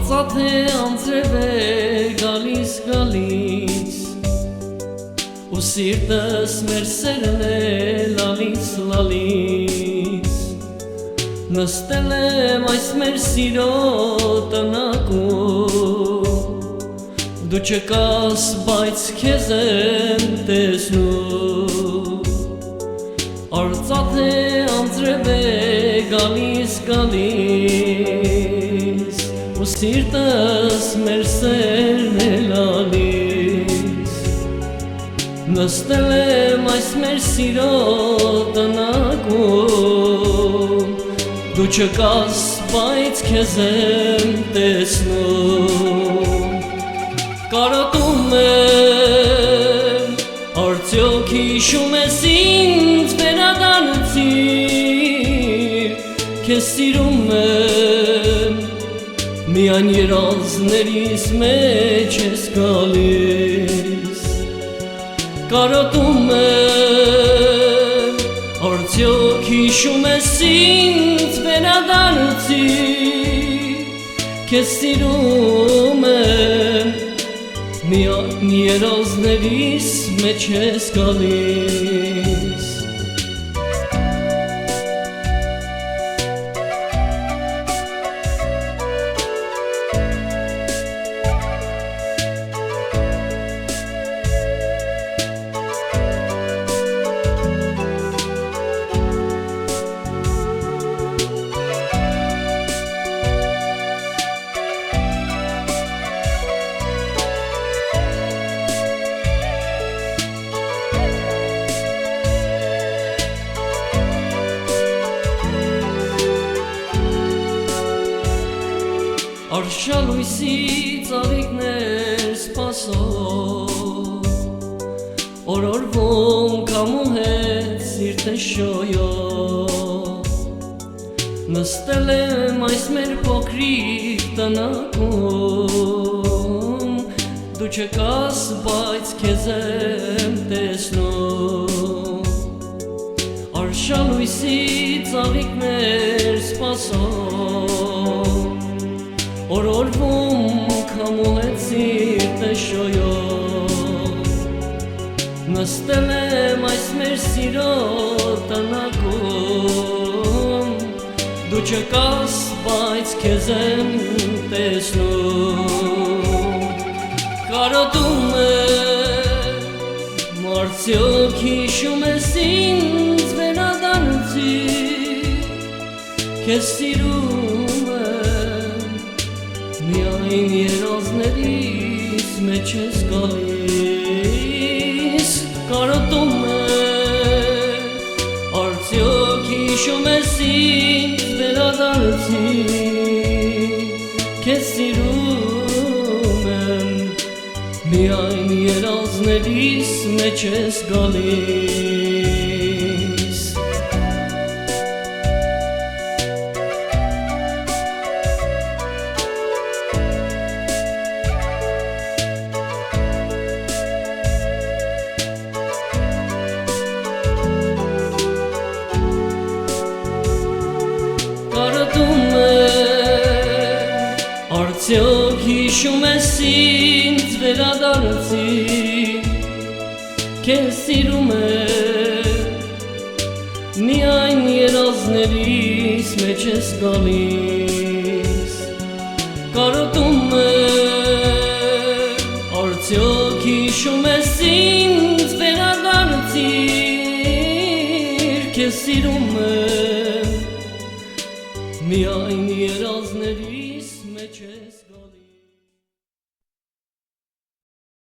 Արծաթ է անձրև է գալիս ու սիրտս մեր սերն է լալիս նստել եմ այս մեր սիրո տնակում դու չկաս բայց քեզ եմ տեսնում Արծաթ է անձրև է գալիս ու սիրտս մեր սերն է լալիս նստել եմ այս մեր սիրո տնակում դու չկաս բայց քեզ եմ տեսնում կարոտում եմ արդյոք հիշում ես ինձ վերադարձիր քեզ սիրում եմ միայն երազներիս մեջ ես գալիս կարոտում եմ արդյոք հիշում ես ինձ վերադարձիր քեզ սիրում եմ միայն երազներիս մեջ ես գալիս Արշալույսի ծաղիկներ սպասող օրորվում կամու հետ սիրտը շոյող նստել եմ այս մեր փոքրիկ տնակում դու չկաս բայց քեզ եմ տեսնում Արշալույսի ծաղիկներ սպասող օրորվում կամու հետ սիրտը շոյող նստել եմ այս մեր սիրո տնակում դու չկաս բայց քեզ եմ տեսնում կարոտում եմ արդյոք հիշում ես ինձ վերադարձիր քեզ սիրում միայն երազներիս մեջ ես գալիս կարոտում եմ արդյոք հիշում ես ինձ վերադարձիր քեզ սիրում եմ միայն երազներիս մեջ ես գալիս Արդյոք հիշում ես ինձ վերադարձիր քեզ սիրում եմ միայն երազներիս մեջ ես գալիս կարոտում եմ արդյոք հիշում ես ինձ վերադարձիր քեզ սիրում եմ միայն երազներիս մեջ ես